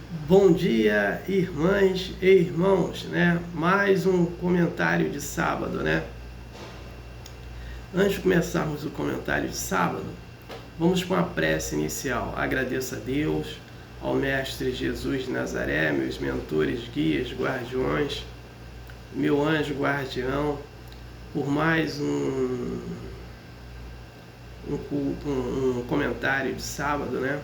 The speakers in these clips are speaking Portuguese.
Bom dia, irmãs e irmãos, né? Mais um comentário de sábado, né? Antes de começarmos o comentário de sábado, vamos com a prece inicial. Agradeço a Deus, ao Mestre Jesus de Nazaré, meus mentores, guias, guardiões, meu anjo guardião, por mais um comentário de sábado, né?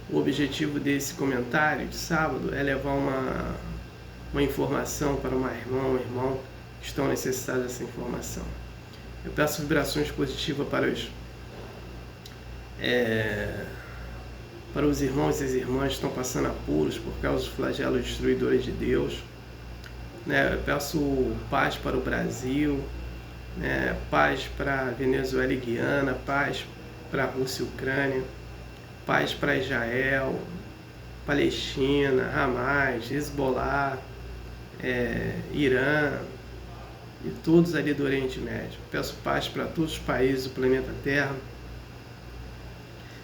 O objetivo desse comentário de sábado é levar uma informação para um irmão que estão necessitados dessa informação. Eu peço vibrações positivas para os irmãos e as irmãs que estão passando apuros por causa dos flagelos destruidores de Deus. Eu peço paz para o Brasil, paz para a Venezuela e Guiana, paz para a Rússia e Ucrânia, paz para Israel, Palestina, Hamas, Hezbollah, Irã e todos ali do Oriente Médio. Peço paz para todos os países do planeta Terra.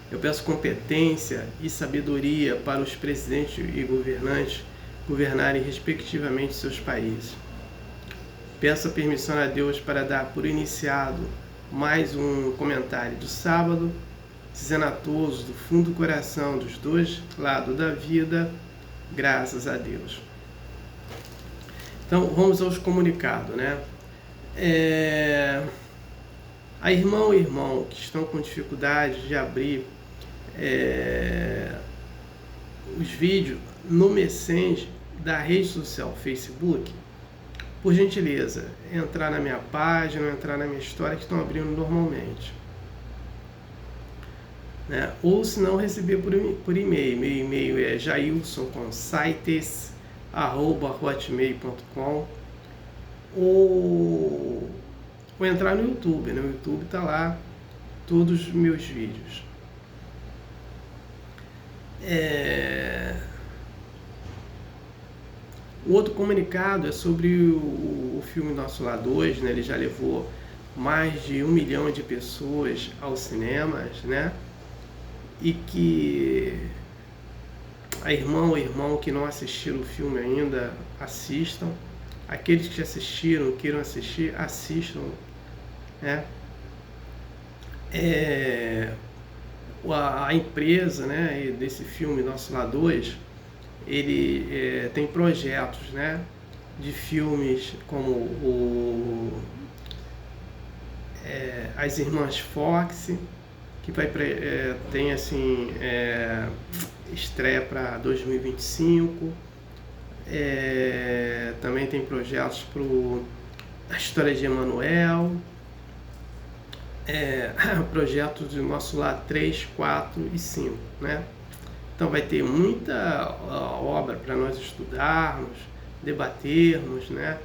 Eu peço competência e sabedoria para os presidentes e governantes governarem respectivamente seus países. Peço a permissão a Deus para dar por iniciado mais um comentário do sábado, dizendo a todos do fundo do coração, dos dois lados da vida, graças a Deus. Então vamos aos comunicados, né? A irmão e irmão que estão com dificuldade de abrir os vídeos no Messenger da rede social Facebook, por gentileza, entrar na minha página, entrar na minha história que estão abrindo normalmente. Ou se não, receber por e-mail. Meu e-mail é jailsonconsites@hotmail.com ou entrar no YouTube. No YouTube está lá todos os meus vídeos. O outro comunicado é sobre o filme Nosso Lar 2, né? Ele já levou mais de 1 milhão de pessoas aos cinemas, né? E que a irmã ou irmão que não assistiram o filme ainda, assistam. Aqueles que já assistiram, queiram assistir, assistam, né? A empresa, né, desse filme Nosso Lar 2, ele tem projetos, né, de filmes como as Irmãs Fox, que tem assim estreia para 2025. Também tem projetos para a história de Emanuel, projetos de Nosso Lar 3, 4 e 5, né? Então vai ter muita obra para nós estudarmos, debatermos, né?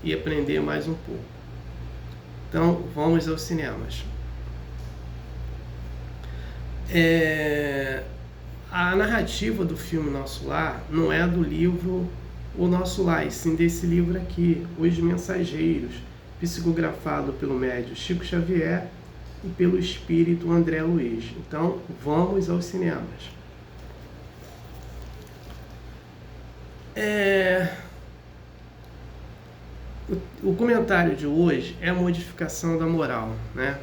E aprender mais um pouco. Então vamos aos cinemas. A narrativa do filme Nosso Lar não é do livro O Nosso Lar, e sim desse livro aqui, Os Mensageiros, psicografado pelo médium Chico Xavier e pelo espírito André Luiz. Então vamos aos cinemas. O comentário de hoje é a modificação da moral, né?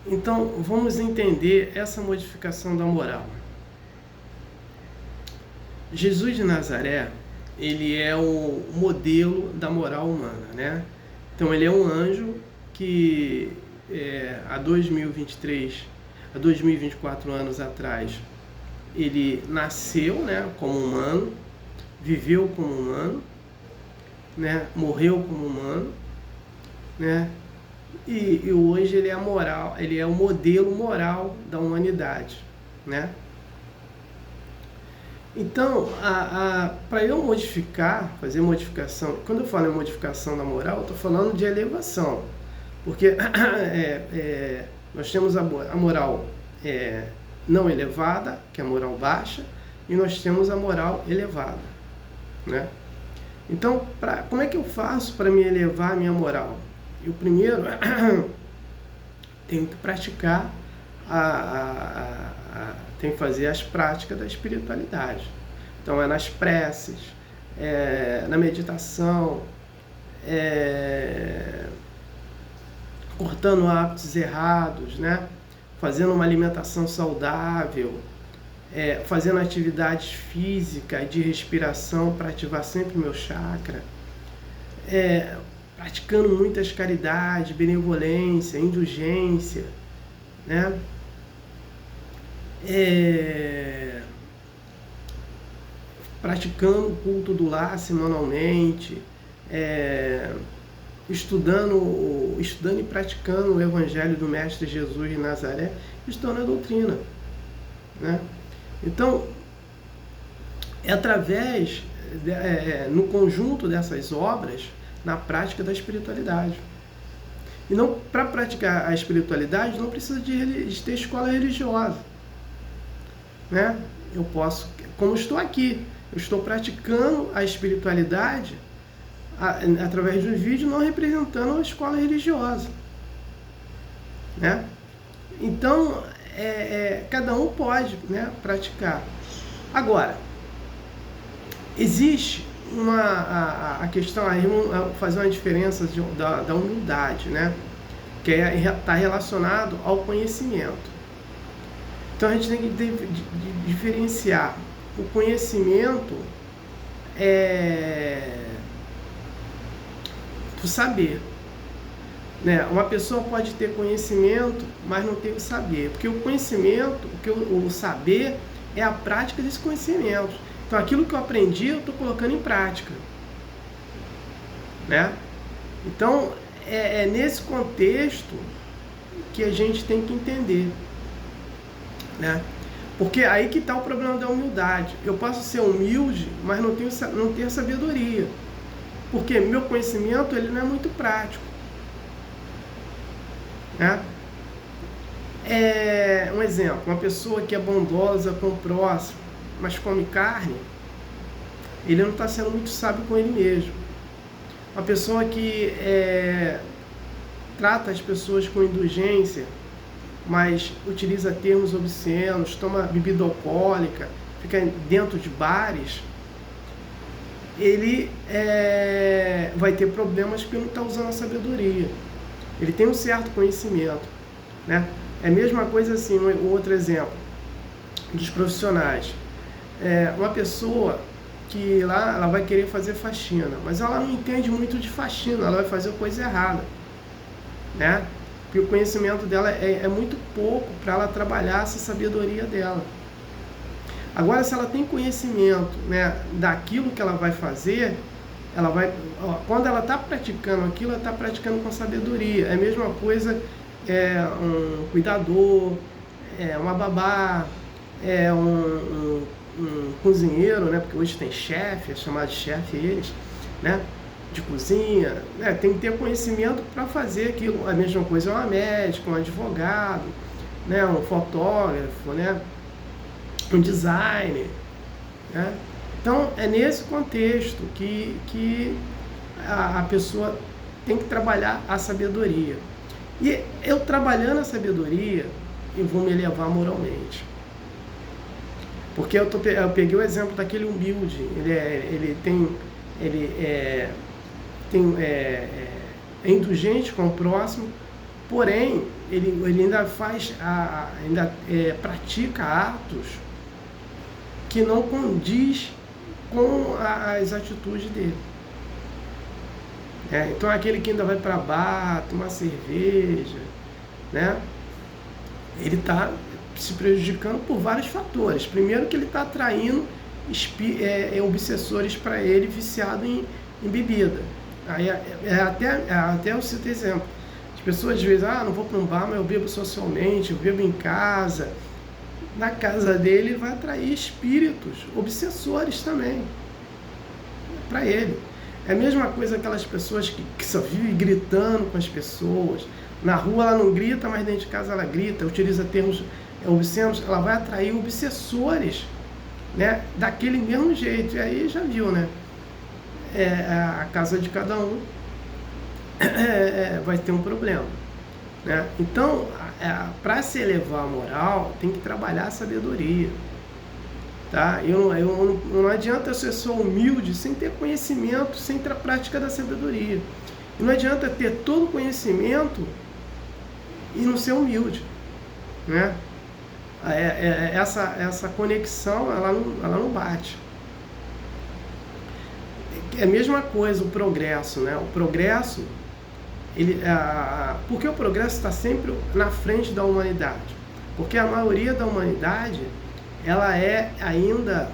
Então, vamos entender essa modificação da moral. Jesus de Nazaré, ele é o modelo da moral humana, né? Então, ele é um anjo que há 2024 anos atrás, ele nasceu, né, como humano, viveu como humano, né, morreu como humano, né? E hoje ele é a moral, ele é o modelo moral da humanidade, né? Então, para eu fazer modificação, quando eu falo em modificação da moral, eu estou falando de elevação, porque nós temos a moral não elevada, que é a moral baixa, e nós temos a moral elevada, né? Então, como é que eu faço para me elevar a minha moral? Eu primeiro tenho que praticar tem que fazer as práticas da espiritualidade. Então é nas preces, na meditação, cortando hábitos errados, né? Fazendo uma alimentação saudável, fazendo atividades físicas de respiração para ativar sempre o meu chakra, praticando muitas caridades, benevolência, indulgência, né? Praticando o culto do lar semanalmente, estudando e praticando o Evangelho do Mestre Jesus de Nazaré, estudando a doutrina, né? Então, é através, no conjunto dessas obras, na prática da espiritualidade. E não, para praticar a espiritualidade, não precisa de ter escola religiosa, né? Eu posso, como estou aqui, eu estou praticando a espiritualidade através de um vídeo, não representando uma escola religiosa, né? Então, cada um pode, né, praticar. Agora, existe a questão aí, fazer uma diferença da humildade, né? Que está relacionado ao conhecimento. Então a gente tem que diferenciar o conhecimento do saber, né? Uma pessoa pode ter conhecimento, mas não ter o saber, porque o conhecimento, o saber é a prática desse conhecimento. Então aquilo que eu aprendi, eu estou colocando em prática, né? Então é nesse contexto que a gente tem que entender, né? Porque aí que está o problema da humildade. Eu posso ser humilde, mas não ter sabedoria, porque meu conhecimento ele não é muito prático, né? Um exemplo, uma pessoa que é bondosa com o próximo, mas come carne, ele não está sendo muito sábio com ele mesmo. Uma pessoa que trata as pessoas com indulgência, mas utiliza termos obscenos, toma bebida alcoólica, fica dentro de bares, ele vai ter problemas porque não está usando a sabedoria. Ele tem um certo conhecimento, né? É a mesma coisa assim, um outro exemplo dos profissionais. Uma pessoa que lá ela vai querer fazer faxina, mas ela não entende muito de faxina, ela vai fazer coisa errada, né? Porque o conhecimento dela é muito pouco para ela trabalhar essa sabedoria dela. Agora, se ela tem conhecimento, né, daquilo que ela vai fazer, quando ela está praticando aquilo, ela está praticando com sabedoria. É a mesma coisa um cuidador, uma babá, um cozinheiro, né, porque hoje tem chefe, é chamado de chefe eles, né, de cozinha, né, tem que ter conhecimento para fazer aquilo. A mesma coisa é uma médica, um advogado, né, um fotógrafo, né, um designer, né? Então é nesse contexto que a pessoa tem que trabalhar a sabedoria. E eu trabalhando a sabedoria, eu vou me elevar moralmente. Porque eu peguei o exemplo daquele humilde, ele é indulgente com o próximo, porém ele ainda pratica atos que não condiz com as atitudes dele. Então aquele que ainda vai para bar, tomar cerveja, né? Ele está se prejudicando por vários fatores. Primeiro que ele está atraindo obsessores para ele, viciado em bebida. Aí até eu cito exemplo. As pessoas às vezes, não vou para um bar, mas eu bebo socialmente, eu bebo em casa. Na casa dele, ele vai atrair espíritos obsessores também para ele. É a mesma coisa aquelas pessoas que só vivem gritando com as pessoas. Na rua ela não grita, mas dentro de casa ela grita, utiliza termos obscenos, ela vai atrair obsessores, né, daquele mesmo jeito. E aí já viu, né? A casa de cada um vai ter um problema, né? Então, para se elevar a moral, tem que trabalhar a sabedoria. Tá? Não adianta ser só humilde sem ter conhecimento, sem ter a prática da sabedoria. E não adianta ter todo o conhecimento e não ser humilde, né? Essa conexão, ela não bate. É a mesma coisa o progresso, né? O progresso, porque o progresso está sempre na frente da humanidade? Porque a maioria da humanidade, ela ainda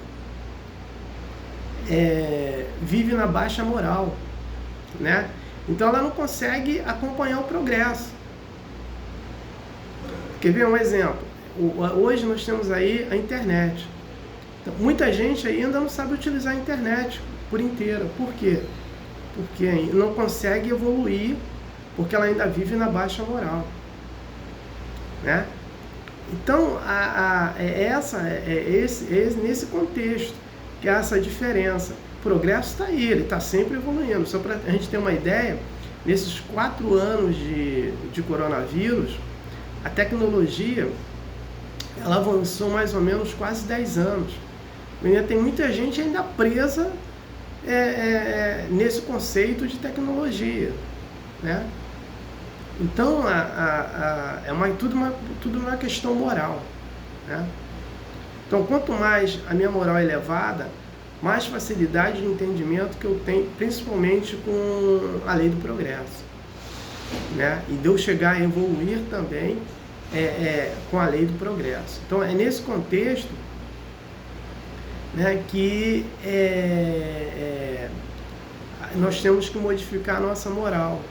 vive na baixa moral, né? Então ela não consegue acompanhar o progresso. Quer ver um exemplo? Hoje nós temos aí a internet. Então, muita gente ainda não sabe utilizar a internet por inteira. Por quê? Porque não consegue evoluir, porque ela ainda vive na baixa moral, né? Então, nesse contexto que há essa diferença. O progresso está aí, ele está sempre evoluindo. Só para a gente ter uma ideia, nesses 4 anos de coronavírus, a tecnologia, ela avançou mais ou menos quase 10 anos. Ainda tem muita gente ainda presa nesse conceito de tecnologia, né? Então, tudo uma questão moral, né? Então, quanto mais a minha moral é elevada, mais facilidade de entendimento que eu tenho, principalmente com a lei do progresso, né? E de eu chegar a evoluir também com a lei do progresso. Então, é nesse contexto, né, que nós temos que modificar a nossa moral,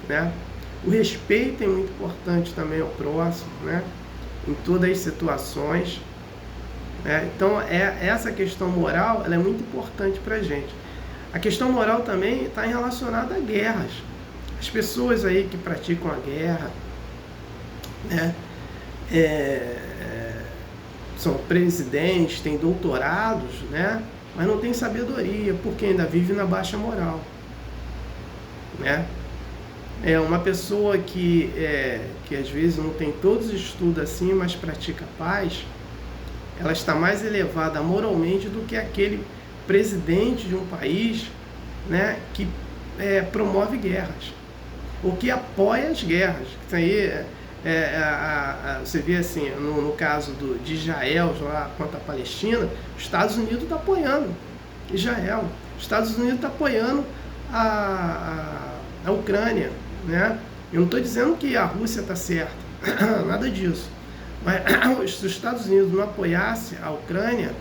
né? O respeito é muito importante também ao próximo, né? Em todas as situações. Então, essa questão moral, ela é muito importante para a gente. A questão moral também está relacionada a guerras. As pessoas aí que praticam a guerra, né, são presidentes, têm doutorados, né, mas não têm sabedoria, porque ainda vive na baixa moral, né? Uma pessoa que às vezes não tem todos os estudos assim, mas pratica paz, ela está mais elevada moralmente do que aquele presidente de um país, né, que promove guerras, ou que apoia as guerras. Isso aí, você vê assim, no caso de Israel, lá contra a Palestina, os Estados Unidos está apoiando Israel, os Estados Unidos está apoiando a Ucrânia, né? Eu não estou dizendo que a Rússia está certa, nada disso. Mas se os Estados Unidos não apoiasse a Ucrânia,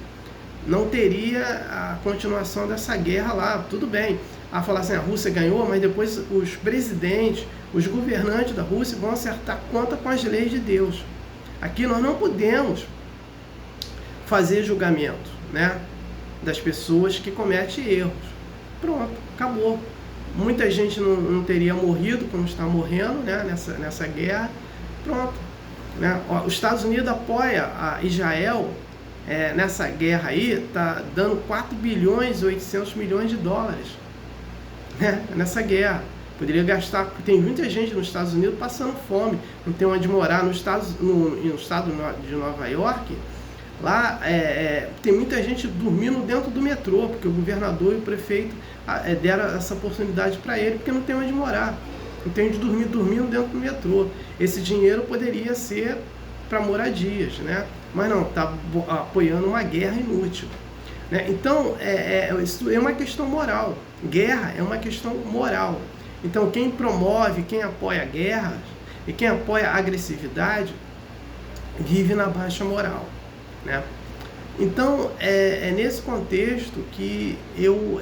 não teria a continuação dessa guerra lá. Tudo bem, falar assim, a Rússia ganhou, mas depois os presidentes, os governantes da Rússia vão acertar conta com as leis de Deus. Aqui nós não podemos fazer julgamento, né, das pessoas que cometem erros. Pronto, acabou. Muita gente não teria morrido como está morrendo, né, nessa guerra. Pronto. Né? Os Estados Unidos apoia a Israel nessa guerra aí, está dando 4 bilhões e 800 milhões de dólares, né, nessa guerra. Poderia gastar, porque tem muita gente nos Estados Unidos passando fome, não tem onde morar. No estado de Nova York, lá tem muita gente dormindo dentro do metrô, porque o governador e o prefeito deram essa oportunidade para ele, porque não tem onde morar. Não tem onde dormindo dentro do metrô. Esse dinheiro poderia ser para moradias, né? Mas não, está apoiando uma guerra inútil, né? Então, isso é uma questão moral. Guerra é uma questão moral. Então, quem promove, quem apoia guerras e quem apoia a agressividade, vive na baixa moral, né? Então, é nesse contexto que eu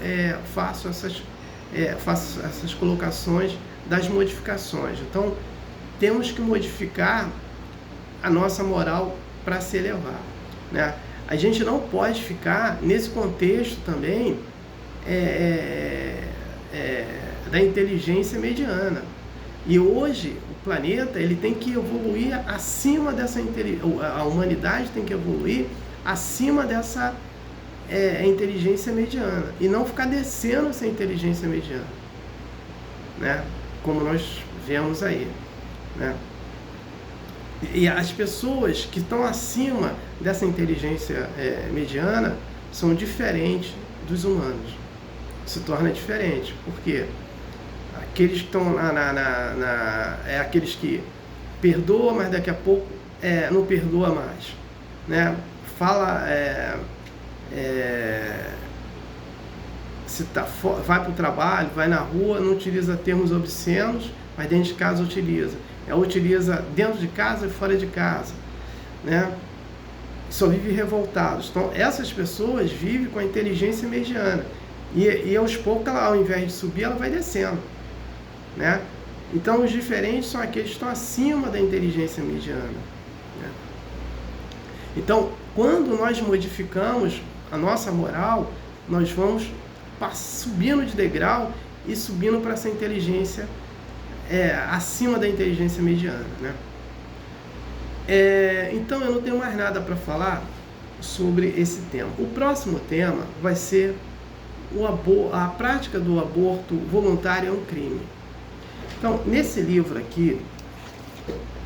faço essas colocações das modificações. Então, temos que modificar a nossa moral para se elevar, né? A gente não pode ficar nesse contexto também da inteligência mediana. E hoje o planeta ele tem que evoluir acima dessa a humanidade tem que evoluir acima dessa inteligência mediana e não ficar descendo essa inteligência mediana, né? Como nós vemos aí, né? E as pessoas que estão acima dessa inteligência mediana são diferentes dos humanos. Se torna diferente. Por quê? Aqueles que estão aqueles que perdoam, mas daqui a pouco não perdoa mais, né? Fala, vai para o trabalho, vai na rua, não utiliza termos obscenos, mas dentro de casa utiliza. Utiliza dentro de casa e fora de casa, né? Só vive revoltados. Então, essas pessoas vivem com a inteligência mediana. E aos poucos, ao invés de subir, ela vai descendo, né? Então, os diferentes são aqueles que estão acima da inteligência mediana, né? Então, quando nós modificamos a nossa moral, nós vamos subindo de degrau e subindo para essa inteligência acima da inteligência mediana, né? Então, eu não tenho mais nada para falar sobre esse tema. O próximo tema vai ser a prática do aborto voluntário é um crime. Então, nesse livro aqui,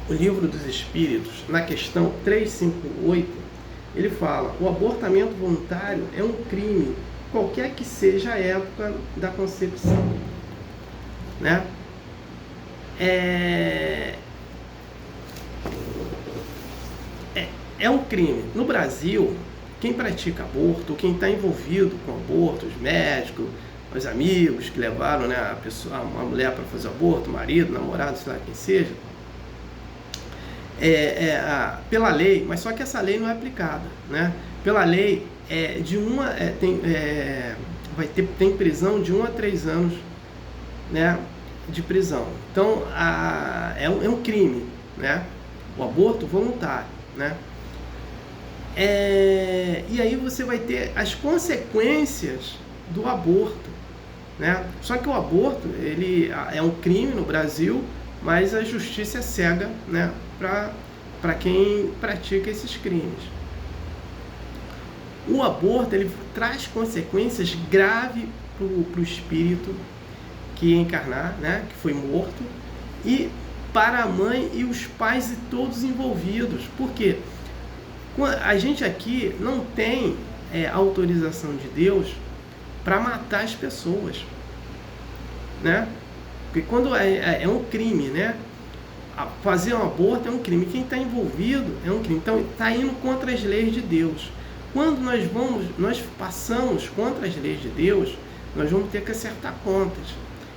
o Livro dos Espíritos, na questão 358, ele fala: o abortamento voluntário é um crime, qualquer que seja a época da concepção, né? É um crime. No Brasil, quem pratica aborto, quem está envolvido com aborto, os médicos, os amigos que levaram, né, uma mulher para fazer aborto, marido, namorado, sei lá quem seja, pela lei, mas só que essa lei não é aplicada, né? Pela lei, tem prisão de 1 a 3 anos, né, de prisão. Então, é um crime, né? O aborto voluntário, né? E aí você vai ter as consequências do aborto, né? Só que o aborto, ele é um crime no Brasil, mas a justiça é cega, né, para quem pratica esses crimes. O aborto, ele traz consequências graves para o espírito que ia encarnar, né, que foi morto, e para a mãe e os pais e todos envolvidos. Por quê? A gente aqui não tem autorização de Deus para matar as pessoas, né? Porque quando é um crime, né? Fazer um aborto é um crime. Quem está envolvido é um crime. Então, está indo contra as leis de Deus. Quando nós passamos contra as leis de Deus, nós vamos ter que acertar contas.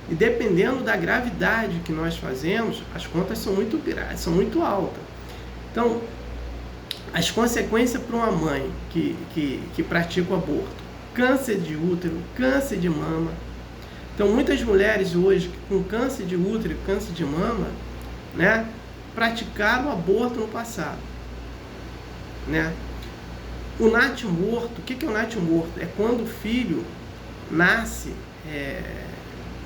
E dependendo da gravidade que nós fazemos, as contas são muito altas. Então, as consequências para uma mãe que pratica o aborto: câncer de útero, câncer de mama. Então, muitas mulheres hoje com câncer de útero e câncer de mama, né, praticaram o aborto no passado, né? O natimorto, o que é o natimorto? É quando o filho nasce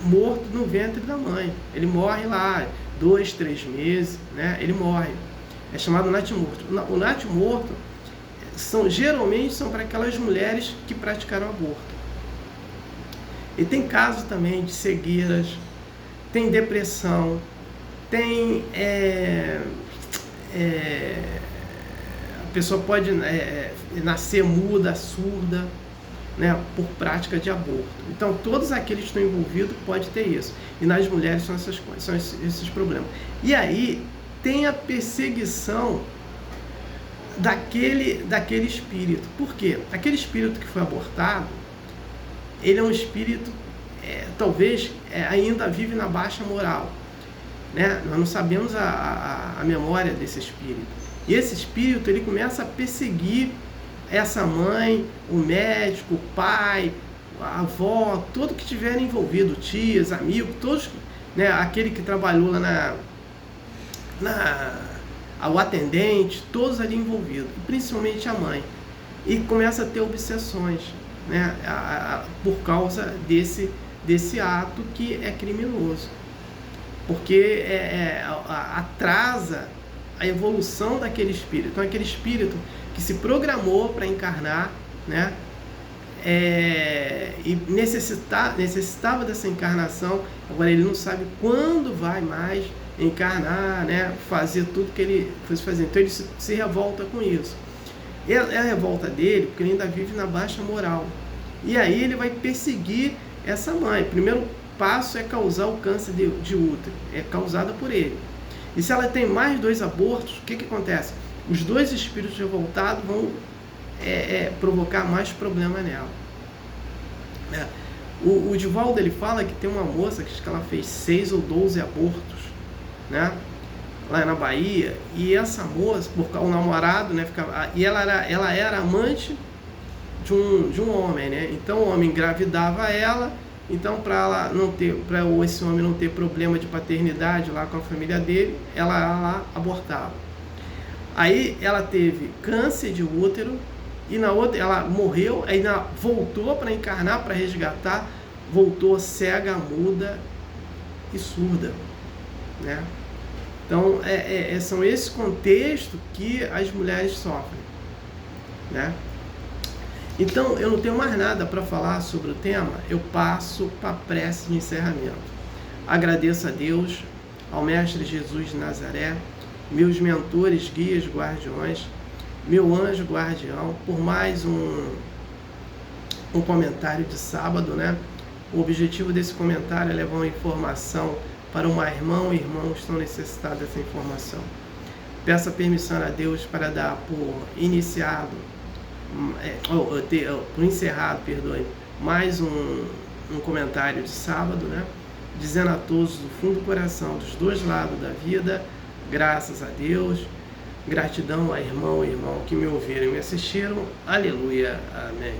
morto no ventre da mãe. Ele morre lá 2, 3 meses, né? Ele morre. É chamado natimorto. O natimorto geralmente são para aquelas mulheres que praticaram aborto. E tem casos também de cegueiras, tem depressão, tem a pessoa pode nascer muda, surda, né, por prática de aborto. Então, todos aqueles que estão envolvidos podem ter isso. E nas mulheres são essas coisas, são esses problemas. E aí tem a perseguição daquele espírito. Por quê? Aquele espírito que foi abortado, ele é um espírito, talvez ainda vive na baixa moral, né? Nós não sabemos a memória desse espírito. E esse espírito, ele começa a perseguir essa mãe, o médico, o pai, a avó, todo que estiver envolvido, tias, amigos, todos, né? Aquele que trabalhou lá o atendente, todos ali envolvidos, principalmente a mãe. E começa a ter obsessões, né? Por causa desse ato que é criminoso. Porque atrasa a evolução daquele espírito. Então, aquele espírito que se programou para encarnar, né? E necessitava dessa encarnação, agora ele não sabe quando vai mais encarnar, né, fazer tudo que ele fosse fazer. Então ele se revolta com isso. É a revolta dele porque ele ainda vive na baixa moral. E aí ele vai perseguir essa mãe. O primeiro passo é causar o câncer de útero, é causada por ele. E se ela tem mais 2 abortos, o que acontece? Os 2 espíritos revoltados vão provocar mais problema nela. O Divaldo, ele fala que tem uma moça que ela fez 6 ou 12 abortos, né, lá na Bahia, e essa moça, porque o namorado, né, e ela era amante de um homem, né? Então o homem engravidava ela, então para esse homem não ter problema de paternidade lá com a família dele, ela lá abortava. Aí ela teve câncer de útero, e na outra ela morreu, aí voltou para encarnar, para resgatar, voltou cega, muda e surda, né? Então são esses contextos que as mulheres sofrem, né? Então eu não tenho mais nada para falar sobre o tema, eu passo para a prece de encerramento. Agradeço a Deus, ao Mestre Jesus de Nazaré, meus mentores, guias, guardiões, meu anjo guardião, por mais um comentário de sábado, né? O objetivo desse comentário é levar uma informação para uma irmã ou irmão que estão necessitados dessa informação. Peço a permissão a Deus para dar por encerrado, mais um comentário de sábado, né? Dizendo a todos do fundo do coração, dos 2 lados da vida, graças a Deus, gratidão a irmão e irmão que me ouviram e me assistiram, aleluia, amém.